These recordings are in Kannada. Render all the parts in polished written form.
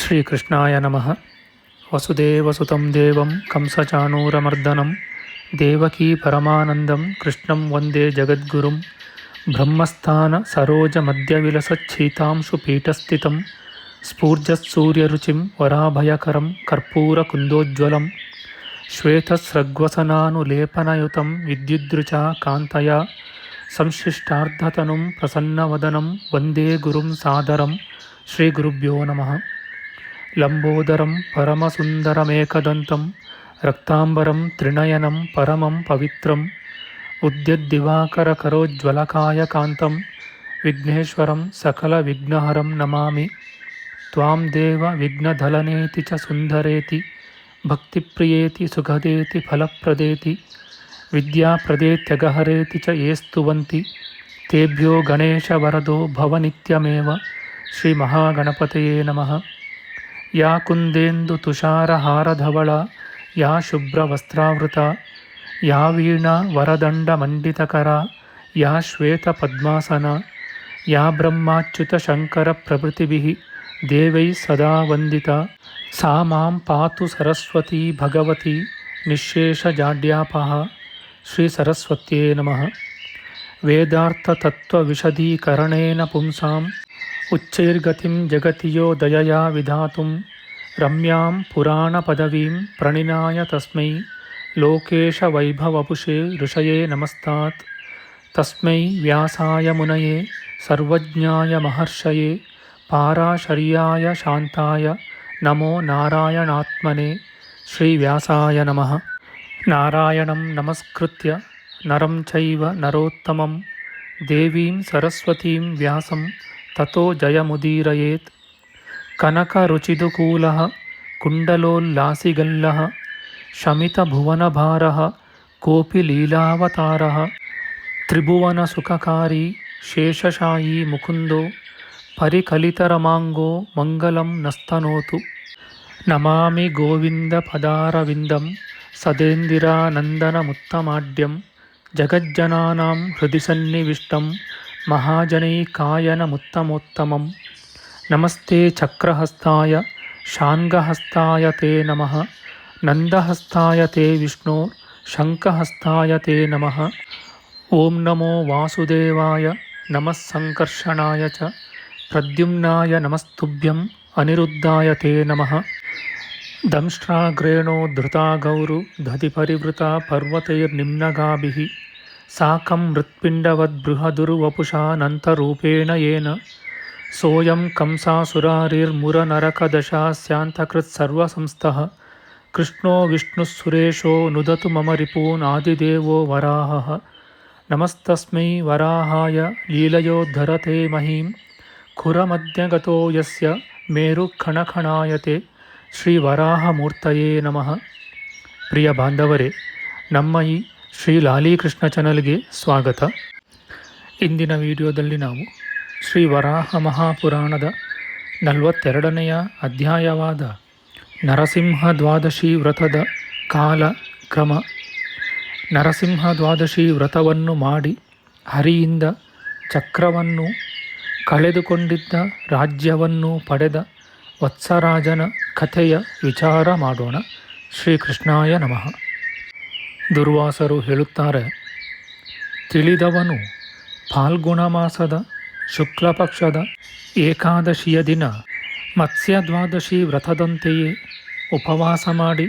ಶ್ರೀಕೃಷ್ಣಾಯ ನಮಃ. ವಸುದೇವಸುತಂ ದೇವಂ ಕಂಸಚಾಣೂರಮರ್ದನಂ ದೇವಕೀ ಪರಮಾನಂದಂ ಕೃಷ್ಣಂ ವಂದೇ ಜಗದ್ಗುರುಂ. ಬ್ರಹ್ಮಸ್ಥಾನ ಸರೋಜ ಮಧ್ಯವಿಲಸಚ್ಛೀತಾಂಶು ಪೀಠಸ್ಥಿತಂ ಸ್ಫೂರ್ಜತ್ಸೂರ್ಯರುಚಿಂ ವರಾಭಯಕರಂ ಕರ್ಪೂರಕುಂದೋಜ್ವಲಂ ಶ್ವೇತಸ್ರಗ್ವಸನಾನುಲೇಪನಯುತಂ ವಿದ್ಯುದ್ರುಚಾ ಕಾಂತಯಾ ಸಂಶ್ಲಿಷ್ಟಾರ್ಧತನುಂ ಪ್ರಸನ್ನವದನಂ ವಂದೇ ಗುರುಂ ಸಾದರಂ. ಶ್ರೀಗುರುಭ್ಯೋ ನಮಃ. ಲಂಬೋದರಂ ಪರಮಸುಂದರಮೇಕದಂತಂ ರಕ್ತಾಂಬರಂ ತ್ರಿನಯನಂ ಪರಮಂ ಪವಿತ್ರಂ ಉದ್ಯದ್ದಿವಾಕರಕರೋಜ್ವಲಕಾಯಕಾಂತಂ ವಿಘ್ನೇಶ್ವರಂ ಸಕಲವಿಘ್ನಹರಂ ನಮಾಮಿ. ತ್ವಾಂ ದೇವ ವಿಘ್ನಧಲನೇತಿ ಚ ಸುಂದರೇತಿ ಭಕ್ತಿಪ್ರಿಯೇತಿ ಸುಖದೇತಿ ಫಲಪ್ರದೇತಿ ವಿದ್ಯಾಪ್ರದೇತ್ಯಗಹರೇತಿ ಚ ಯೇ ಸ್ತುವಂತಿ ತೇಭ್ಯೋ ಗಣೇಶವರದೋ ಭವನಿತ್ಯಮೇವ. ಶ್ರೀಮಹಾಗಣಪತಯೇ ನಮಃ. ಯಾ ಕುಂದೇಂದು ತುಷಾರಹಾರಧವಳ ಯಾ ಶುಭ್ರವಸ್ತ್ರಾವೃತ ಯಾ ವೀಣಾ ವರದಂಡಮಂಡಿತಕರ ಯಾ ಶ್ವೇತಪದ್ಮಾಸನ ಯಾ ಬ್ರಹ್ಮಾಚ್ಯುತಶಂಕರಪ್ರಭೃತಿಭಿಃ ದೇವೈಃ ಸದಾ ವಂದಿತಾ ಸಾ ಮಾಂ ಪಾತು ಸರಸ್ವತೀ ಭಗವತಿ ನಿಶ್ಶೇಷಜಾಡ್ಯಾಪಃ. ಶ್ರೀ ಸರಸ್ವತ್ಯೇ ನಮಃ. ವೇದಾರ್ಥತತ್ವವಿಶದೀಕರಣೇನ ಪುಂಸಾಂ ಉಚ್ಚೈರ್ಗತಿಂ ಜಗತಿ ಯೋ ದಯಯಾ ವಿಧಾತುಂ ರಮ್ಯಾಂ ಪುರಾಣಪದವೀಂ ಪ್ರಣಿನಾಯ ತಸ್ಮೈ ಲೋಕೇಶವೈಭವಪುಷೇ ಋಷಯೇ ನಮಸ್ತಾತ್. ತಸ್ಮೈ ವ್ಯಾಸಾಯ ಮುನಯೇ ಸರ್ವಜ್ಞಾಯ ಮಹರ್ಷಯೇ ಪಾರಾಶರ್ಯಾಯ ಶಾಂತಾಯ ನಮೋ ನಾರಾಯಣಾತ್ಮನೇ. ಶ್ರೀವ್ಯಾಸಾಯ ನಮಃ. ನಾರಾಯಣಂ ನಮಸ್ಕೃತ್ಯ ನರಂ ಚೈವ ನರೋತ್ತಮಂ ದೇವೀಂ ಸರಸ್ವತೀಂ ವ್ಯಾಸಂ ತತೋ ಜಯಮುದೀರಯೇತ್. ಕನಕರುಚಿದುಕೂಲಃ ಕುಂಡಲೋಲ್ಲಾಸಿಗಲ್ಲಃ ಶಮಿತಭುವನಭಾರಃ ಕೋಪಿ ಲೀಲಾವತಾರಃ ತ್ರಿಭುವನಸುಖಕಾರಿ ಶೇಷಶಾಯೀ ಮುಕುಂದೋ ಪರಿಕಲಿತರಮಾಂಗೋ ಮಂಗಲಂ ನಸ್ತನೋತು. ನಮಾಮಿ ಗೋವಿಂದಪದಾರವಿಂದಂ ಸದೇಂದಿರಾನಂದನಮುತ್ತಮಾಡ್ಯಂ ಜಗಜ್ಜನಾನಾಂ ಹೃದಿ ಸನ್ನಿವಿಷ್ಟಂ ಮಹಾಜನೈಕಾಯನಮುತ್ತಮೋತ್ತಮಂ. ನಮಸ್ತೆ ಚಕ್ರಹಸ್ತಾಯ ಶಾಂಗಹಸ್ತಾಯ ತೇ ನಮಃ. ನಂದಹಸ್ತಾಯ ತೇ ವಿಷ್ಣೋ ಶಂಖಹಸ್ತಾಯ ತೇ ನಮಃ. ಓಂ ನಮೋ ವಾಸುದೇವಾಯ ನಮಃ ಸಂಕರ್ಷಣಾಯ ಚ ಪ್ರದ್ಯುಮ್ನಾಯ ನಮಸ್ತುಭ್ಯಂ ಅನಿರುದ್ಧಾಯ ತೇ ನಮಃ. ದಂಷ್ಟ್ರಾಗ್ರೇಣೋ ಧೃತಾ ಗೌರು ದಧಿಪರಿವೃತಾ ಪರ್ವತೈರ್ನಿಮ್ನಗಾಭಿಃ ಸಾಕಂ ಮೃತ್ಪಿಂಡವದ್ಬೃಹದುರ್ವಪುಷಾನಂತರೂಪೇಣ ಯೇನ ಸೋಯಂ ಕಂಸಾಸುರಾರಿರ್ಮುರನರಕದಶಾಸ್ಯಾಂತಕೃತ್ಸರ್ವಸಂಸ್ಥಃ ಕೃಷ್ಣೋ ವಿಷ್ಣುಃಸುರೇಶೋ ನುದತು ಮಮ ರಿಪೂನ್ ಆದಿದೇವೋ ವರಾಹಃ. ನಮಸ್ತಸ್ಮೈ ವರಾಹಾಯ ಲೀಲಯೋದ್ಧರತೆ ಮಹೀಂ ಖುರಮಧ್ಯಗತೋ ಯಸ್ಯ ಮೇರುಖಣಖಣಾಯತೆ. ಶ್ರೀ ವರಾಹಮೂರ್ತಯೇ ನಮಃ. ಪ್ರಿಯ ಬಾಂಧವರೇ, ನಮ್ಮ ಈ ಶ್ರೀ ಲಾಲೀಕೃಷ್ಣ ಚಾನಲ್ಗೆ ಸ್ವಾಗತ. ಇಂದಿನ ವಿಡಿಯೋದಲ್ಲಿ ನಾವು ಶ್ರೀ ವರಾಹ ಮಹಾಪುರಾಣದ 42ನೆಯ ಅಧ್ಯಾಯವಾದ ನರಸಿಂಹ ದ್ವಾದಶಿ ವ್ರತದ ಕಾಲ ಕ್ರಮ, ನರಸಿಂಹ ದ್ವಾದಶಿ ವ್ರತವನ್ನು ಮಾಡಿ ಹರಿಯಿಂದ ಚಕ್ರವನ್ನು ಕಳೆದುಕೊಂಡಿದ್ದ ರಾಜ್ಯವನ್ನು ಪಡೆದ ವತ್ಸರಾಜನ ಕಥೆಯ ವಿಚಾರ ಮಾಡೋಣ. ಶ್ರೀಕೃಷ್ಣಾಯ ನಮಃ. ದುರ್ವಾಸರು ಹೇಳುತ್ತಾರೆ, ತಿಳಿದವನು ಫಾಲ್ಗುಣ ಮಾಸದ ಶುಕ್ಲಪಕ್ಷದ ಏಕಾದಶಿಯ ದಿನ ಮತ್ಸ್ಯ ದ್ವಾದಶಿ ವ್ರತದಂತೆಯೇ ಉಪವಾಸ ಮಾಡಿ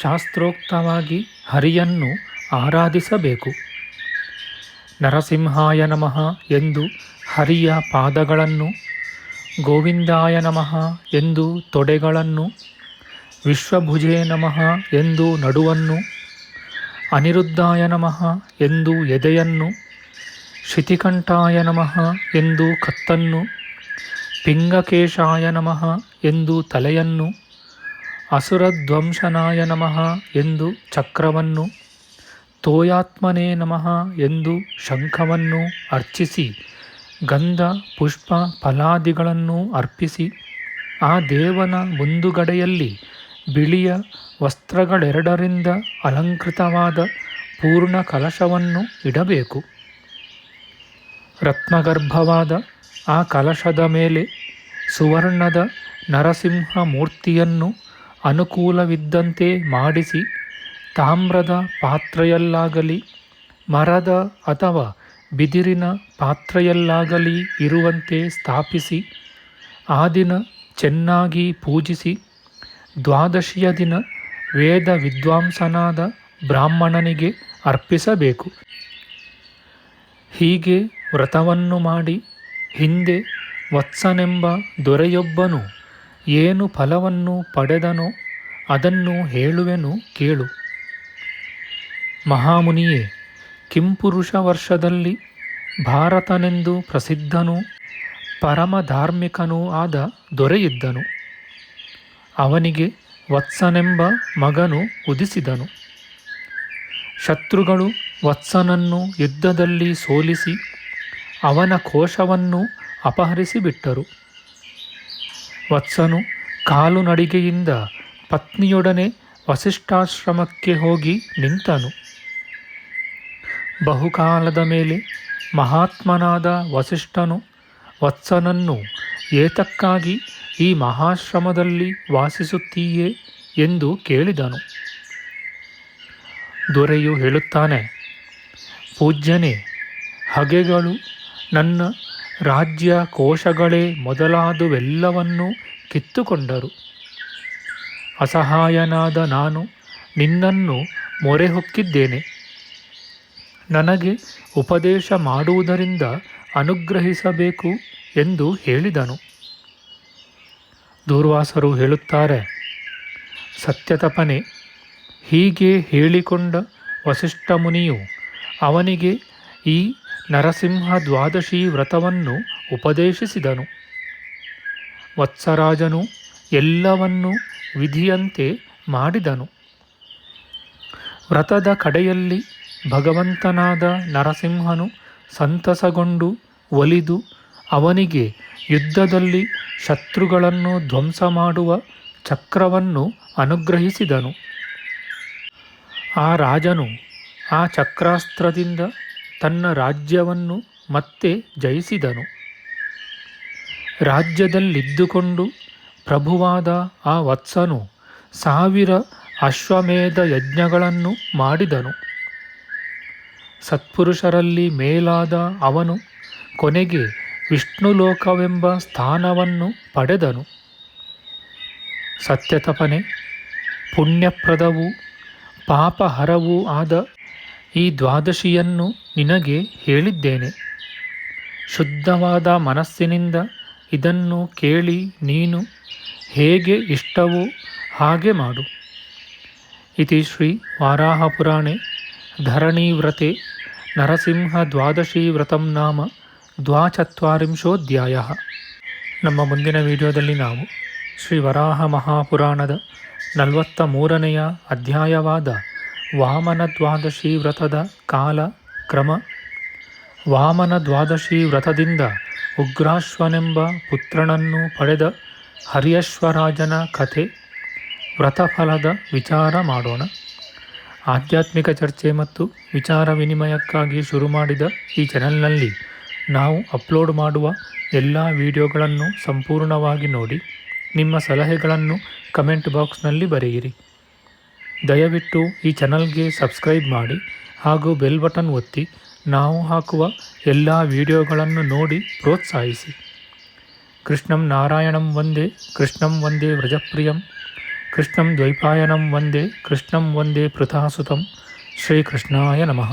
ಶಾಸ್ತ್ರೋಕ್ತವಾಗಿ ಹರಿಯನ್ನು ಆರಾಧಿಸಬೇಕು. ನರಸಿಂಹಾಯ ನಮಃ ಎಂದು ಹರಿಯ ಪಾದಗಳನ್ನು, ಗೋವಿಂದಾಯ ನಮಃ ಎಂದು ತೊಡೆಗಳನ್ನು, ವಿಶ್ವಭುಜೇ ನಮಃ ಎಂದು ನಡುವನ್ನು, ಅನಿರುದ್ಧಾಯ ನಮಃ ಎಂದು ಎದೆಯನ್ನು, ಶಿತಿಕಂಠಾಯ ನಮಃ ಎಂದು ಕತ್ತನ್ನು, ಪಿಂಗಕೇಶಾಯ ನಮಃ ಎಂದು ತಲೆಯನ್ನು, ಅಸುರಧ್ವಂಸನಾಯ ನಮಃ ಎಂದು ಚಕ್ರವನ್ನು, ತೋಯಾತ್ಮನೇ ನಮಃ ಎಂದು ಶಂಖವನ್ನು ಅರ್ಚಿಸಿ ಗಂಧ ಪುಷ್ಪ ಫಲಾದಿಗಳನ್ನು ಅರ್ಪಿಸಿ ಆ ದೇವನ ಮುಂದುಗಡೆಯಲ್ಲಿ ಬಿಳಿಯ ವಸ್ತ್ರಗಳೆರಡರಿಂದ ಅಲಂಕೃತವಾದ ಪೂರ್ಣ ಕಲಶವನ್ನು ಇಡಬೇಕು. ರತ್ನಗರ್ಭವಾದ ಆ ಕಲಶದ ಮೇಲೆ ಸುವರ್ಣದ ನರಸಿಂಹ ಮೂರ್ತಿಯನ್ನು ಅನುಕೂಲವಿದ್ದಂತೆ ಮಾಡಿಸಿ ತಾಮ್ರದ ಪಾತ್ರೆಯಲ್ಲಾಗಲಿ ಮರದ ಅಥವಾ ಬಿದಿರಿನ ಪಾತ್ರೆಯಲ್ಲಾಗಲಿ ಇರುವಂತೆ ಸ್ಥಾಪಿಸಿ ಆ ದಿನ ಚೆನ್ನಾಗಿ ಪೂಜಿಸಿ ದ್ವಾದಶಿಯ ದಿನ ವೇದ ವಿದ್ವಾಂಸನಾದ ಬ್ರಾಹ್ಮಣನಿಗೆ ಅರ್ಪಿಸಬೇಕು. ಹೀಗೆ ವ್ರತವನ್ನು ಮಾಡಿ ಹಿಂದೆ ವತ್ಸನೆಂಬ ದೊರೆಯೊಬ್ಬನು ಏನು ಫಲವನ್ನು ಪಡೆದನೋ ಅದನ್ನು ಹೇಳುವೆನು ಕೇಳು. ಮಹಾಮುನಿಯೇ, ಕಿಂಪುರುಷ ವರ್ಷದಲ್ಲಿ ಭಾರತನೆಂದು ಪ್ರಸಿದ್ಧನೂ ಪರಮಧಾರ್ಮಿಕನೂ ಆದ ದೊರೆಯಿದ್ದನು. ಅವನಿಗೆ ವತ್ಸನೆಂಬ ಮಗನು ಉದಿಸಿದನು. ಶತ್ರುಗಳು ವತ್ಸನನ್ನು ಯುದ್ಧದಲ್ಲಿ ಸೋಲಿಸಿ ಅವನ ಕೋಶವನ್ನು ಅಪಹರಿಸಿಬಿಟ್ಟರು. ವತ್ಸನು ಕಾಲು ನಡಿಗೆಯಿಂದ ಪತ್ನಿಯೊಡನೆ ವಸಿಷ್ಠಾಶ್ರಮಕ್ಕೆ ಹೋಗಿ ನಿಂತನು. ಬಹುಕಾಲದ ಮೇಲೆ ಮಹಾತ್ಮನಾದ ವಸಿಷ್ಠನು ವತ್ಸನನ್ನು ಏತಕ್ಕಾಗಿ ಈ ಮಹಾಶ್ರಮದಲ್ಲಿ ವಾಸಿಸುತ್ತೀಯೇ ಎಂದು ಕೇಳಿದನು. ದೊರೆಯು ಹೇಳುತ್ತಾನೆ, ಪೂಜ್ಯನೇ, ಹಗೆಗಳು ನನ್ನ ರಾಜ್ಯ ಕೋಶಗಳೇ ಮೊದಲಾದುವೆಲ್ಲವನ್ನೂ ಕಿತ್ತುಕೊಂಡರು. ಅಸಹಾಯನಾದ ನಾನು ನಿನ್ನನ್ನು ಮೊರೆ ಹೊಕ್ಕಿದ್ದೇನೆ. ನನಗೆ ಉಪದೇಶ ಮಾಡುವುದರಿಂದ ಅನುಗ್ರಹಿಸಬೇಕು ಎಂದು ಹೇಳಿದನು. ದೂರ್ವಾಸರು ಹೇಳುತ್ತಾರೆ, ಸತ್ಯತಪನೆ, ಹೀಗೆ ಹೇಳಿಕೊಂಡ ವಸಿಷ್ಠ ಮುನಿಯು ಅವನಿಗೆ ಈ ನರಸಿಂಹ ದ್ವಾದಶಿ ವ್ರತವನ್ನು ಉಪದೇಶಿಸಿದನು. ವತ್ಸರಾಜನು ಎಲ್ಲವನ್ನೂ ವಿಧಿಯಂತೆ ಮಾಡಿದನು. ವ್ರತದ ಕಡೆಯಲ್ಲಿ ಭಗವಂತನಾದ ನರಸಿಂಹನು ಸಂತಸಗೊಂಡು ಒಲಿದು ಅವನಿಗೆ ಯುದ್ಧದಲ್ಲಿ ಶತ್ರುಗಳನ್ನು ಧ್ವಂಸ ಮಾಡುವ ಚಕ್ರವನ್ನು ಅನುಗ್ರಹಿಸಿದನು. ಆ ರಾಜನು ಆ ಚಕ್ರಾಸ್ತ್ರದಿಂದ ತನ್ನ ರಾಜ್ಯವನ್ನು ಮತ್ತೆ ಜಯಿಸಿದನು. ರಾಜ್ಯದಲ್ಲಿದ್ದುಕೊಂಡು ಪ್ರಭುವಾದ ಆ ವತ್ಸನು 1000 ಅಶ್ವಮೇಧ ಯಜ್ಞಗಳನ್ನು ಮಾಡಿದನು. ಸತ್ಪುರುಷರಲ್ಲಿ ಮೇಲಾದ ಅವನು ಕೊನೆಗೆ ವಿಷ್ಣುಲೋಕವೆಂಬ ಸ್ಥಾನವನ್ನು ಪಡೆದನು. ಸತ್ಯತಪನೆ, ಪುಣ್ಯಪ್ರದವೂ ಪಾಪಹರವೂ ಆದ ಈ ದ್ವಾದಶಿಯನ್ನು ನಿನಗೆ ಹೇಳಿದ್ದೇನೆ. ಶುದ್ಧವಾದ ಮನಸ್ಸಿನಿಂದ ಇದನ್ನು ಕೇಳಿ ನೀನು ಹೇಗೆ ಇಷ್ಟವೋ ಹಾಗೆ ಮಾಡು. ಇತಿ ಶ್ರೀ ವಾರಾಹಪುರಾಣೆ ಧರಣೀವ್ರತೆ ನರಸಿಂಹ ದ್ವಾದಶಿ ವ್ರತಂ ನಾಮ 24 ನಮ್ಮ ಮುಂದಿನ ವಿಡಿಯೋದಲ್ಲಿ ನಾವು ಶ್ರೀ ವರಾಹ ಮಹಾಪುರಾಣದ 43ನೆಯ ಅಧ್ಯಾಯವಾದ ವಾಮನ ದ್ವಾದಶಿ ವ್ರತದ ಕಾಲ ಕ್ರಮ, ವಾಮನ ದ್ವಾದಶಿ ವ್ರತದಿಂದ ಉಗ್ರಾಶ್ವನೆಂಬ ಪುತ್ರನನ್ನು ಪಡೆದ ಹರ್ಯಶ್ವರಾಜನ ಕಥೆ, ವ್ರತಫಲದ ವಿಚಾರ ಮಾಡೋಣ. ಆಧ್ಯಾತ್ಮಿಕ ಚರ್ಚೆ ಮತ್ತು ವಿಚಾರ ವಿನಿಮಯಕ್ಕಾಗಿ ಶುರು ಮಾಡಿದ ಈ ಚಾನೆಲ್ನಲ್ಲಿ ನಾವು ಅಪ್ಲೋಡ್ ಮಾಡುವ ಎಲ್ಲ ವಿಡಿಯೋಗಳನ್ನು ಸಂಪೂರ್ಣವಾಗಿ ನೋಡಿ ನಿಮ್ಮ ಸಲಹೆಗಳನ್ನು ಕಮೆಂಟ್ ಬಾಕ್ಸ್ನಲ್ಲಿ ಬರೆಯಿರಿ. ದಯವಿಟ್ಟು ಈ ಚಾನಲ್ಗೆ ಸಬ್ಸ್ಕ್ರೈಬ್ ಮಾಡಿ ಹಾಗೂ ಬೆಲ್ ಬಟನ್ ಒತ್ತಿ ನಾವು ಹಾಕುವ ಎಲ್ಲ ವಿಡಿಯೋಗಳನ್ನು ನೋಡಿ ಪ್ರೋತ್ಸಾಹಿಸಿ. ಕೃಷ್ಣಂ ನಾರಾಯಣಂ ವಂದೇ ಕೃಷ್ಣಂ ವಂದೇ ವ್ರಜಪ್ರಿಯಂ ಕೃಷ್ಣಂ ದ್ವೈಪಾಯನಂ ವಂದೇ ಕೃಷ್ಣಂ ವಂದೇ ಪೃಥಾಸುತಂ. ಶ್ರೀಕೃಷ್ಣಾಯ ನಮಃ.